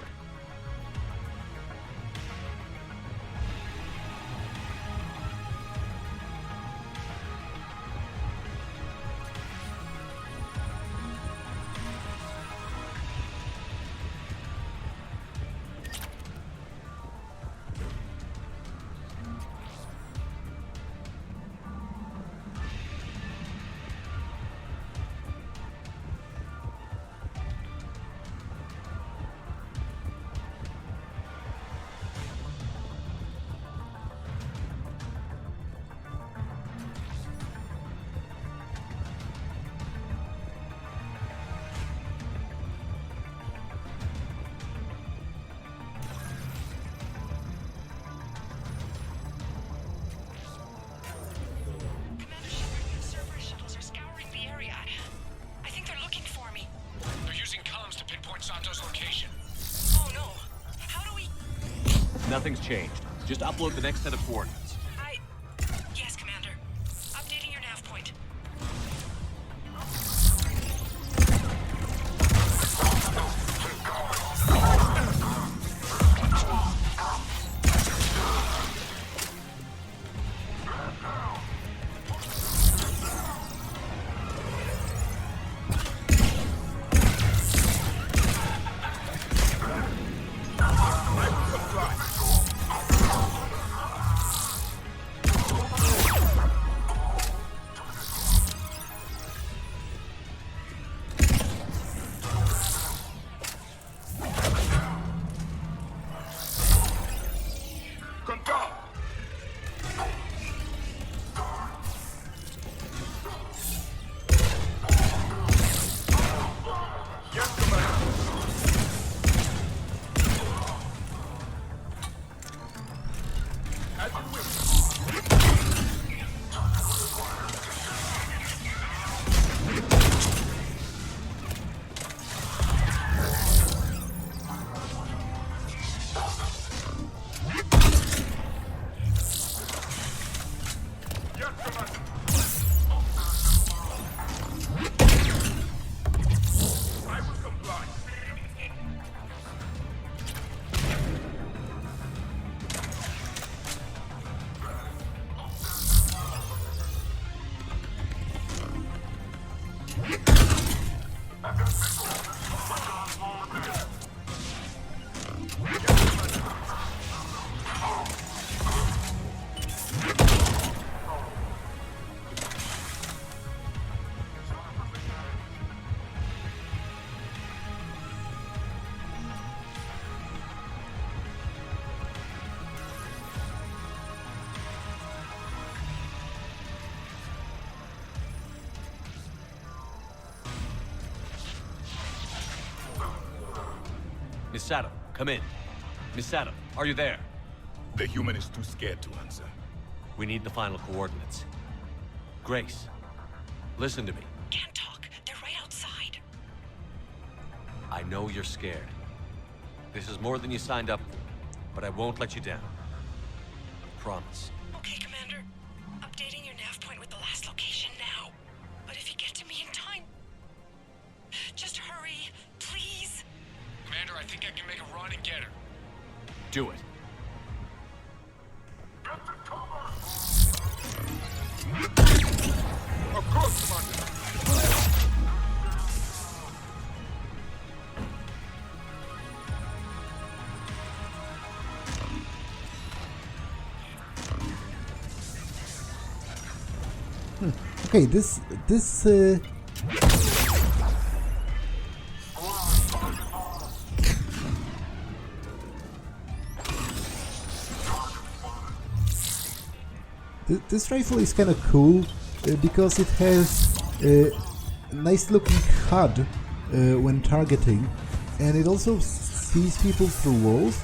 Nothing's changed. Just upload the next set of coordinates. Yes, Commander. Updating your nav point. Miss Adam, come in. Miss Adam, are you there? The human is too scared to answer. We need the final coordinates. Grace, listen to me. Can't talk. They're right outside. I know you're scared. This is more than you signed up for, but I won't let you down. Promise. Okay, Commander. Updating your nav point with the last location now. But if you get to me in time, just hurry, please. Commander, I think I can make a run and get her. Do it. Of course, Commander. Okay, this this rifle is kind of cool because it has a nice looking HUD when targeting, and it also sees people through walls.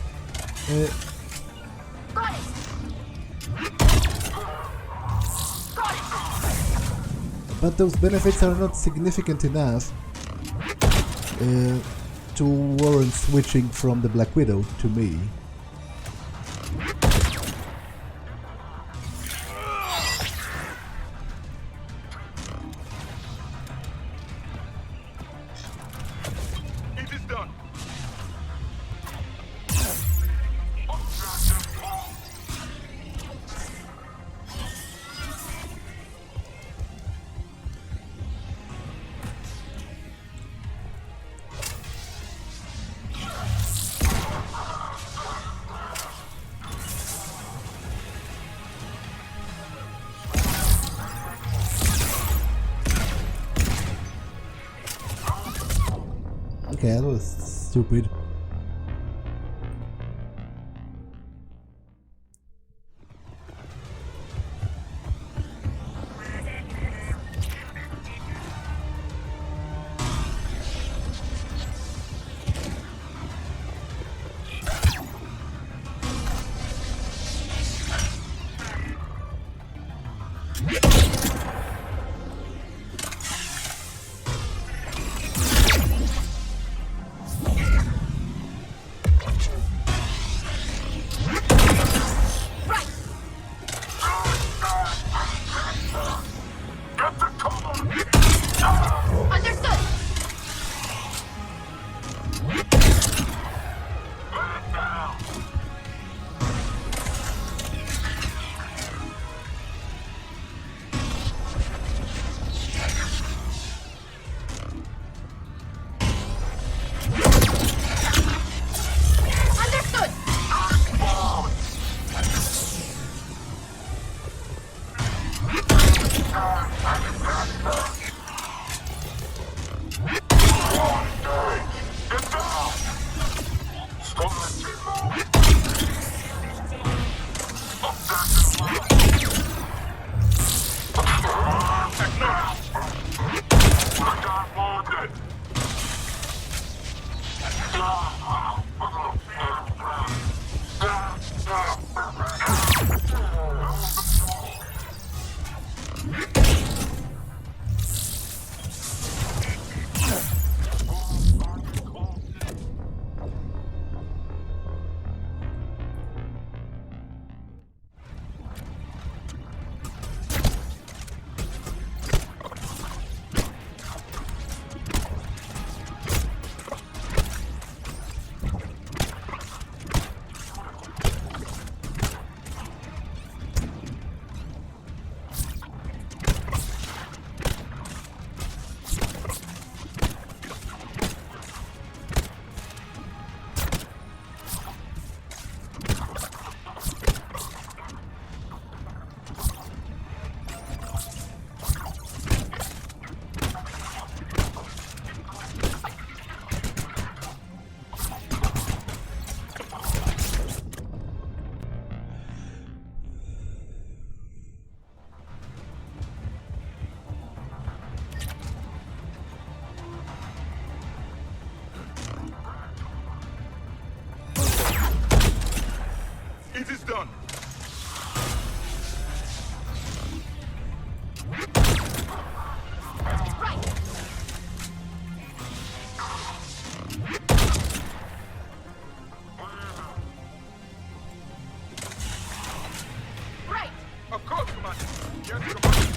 But those benefits are not significant enough to warrant switching from the Black Widow to me. It is Yeah, that was stupid. It is done. Of course, Commander. Yes, Commander.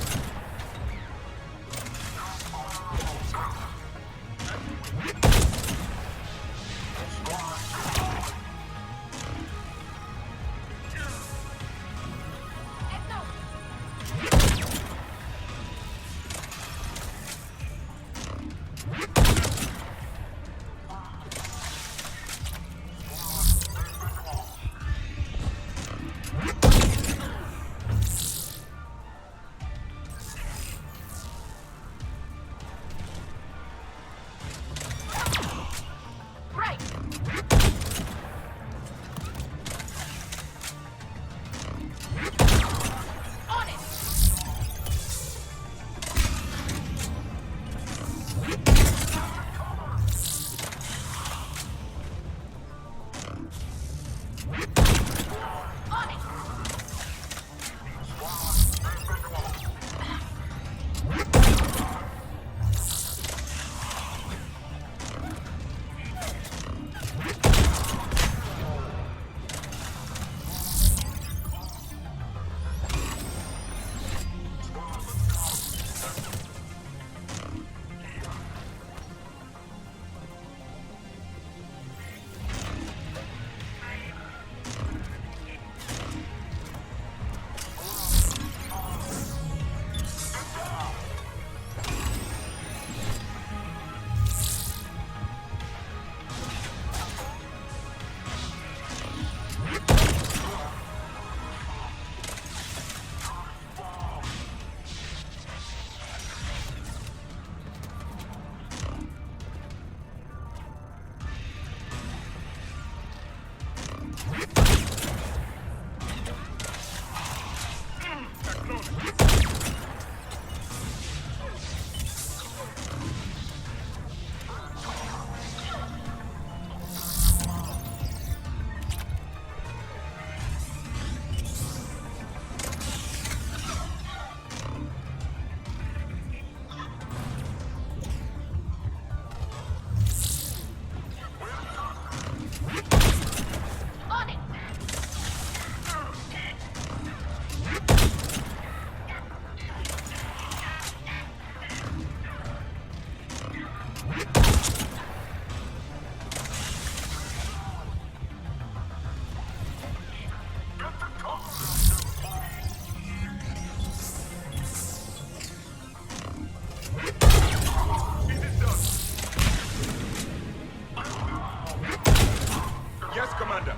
Commander.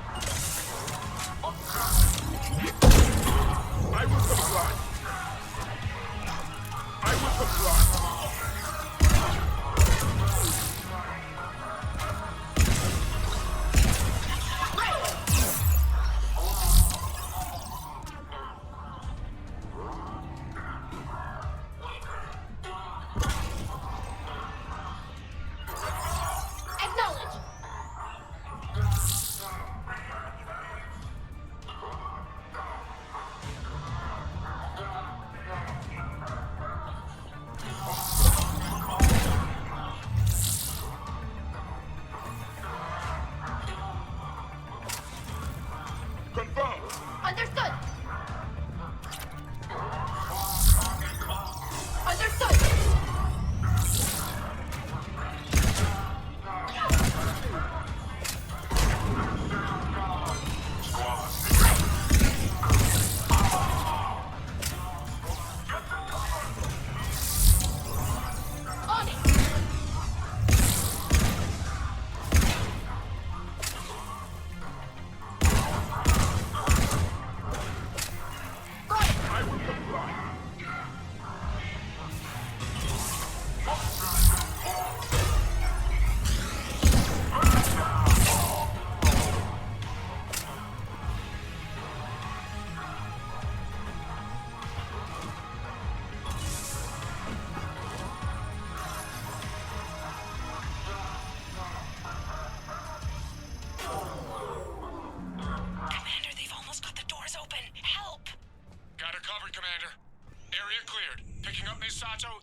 I will comply. I will comply.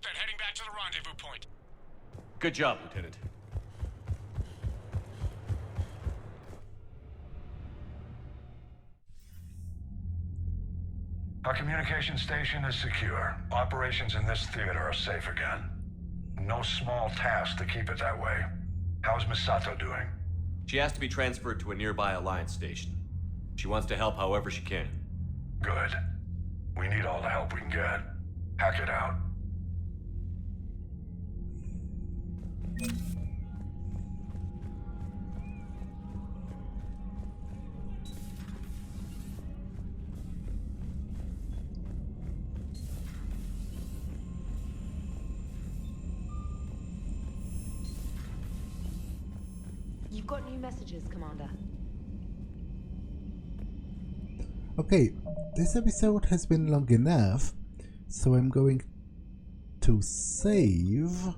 Then heading back to the rendezvous point. Good job, Lieutenant. Our communication station is secure. Operations in this theater are safe again. No small task to keep it that way. How's Miss Sato doing? She has to be transferred to a nearby Alliance station. She wants to help however she can. Good. We need all the help we can get. Hack it out. You've got new messages, Commander. Okay, this episode has been long enough, so I'm going to save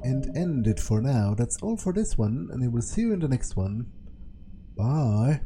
and end it for now. That's all for this one, and I will see you in the next one. Bye!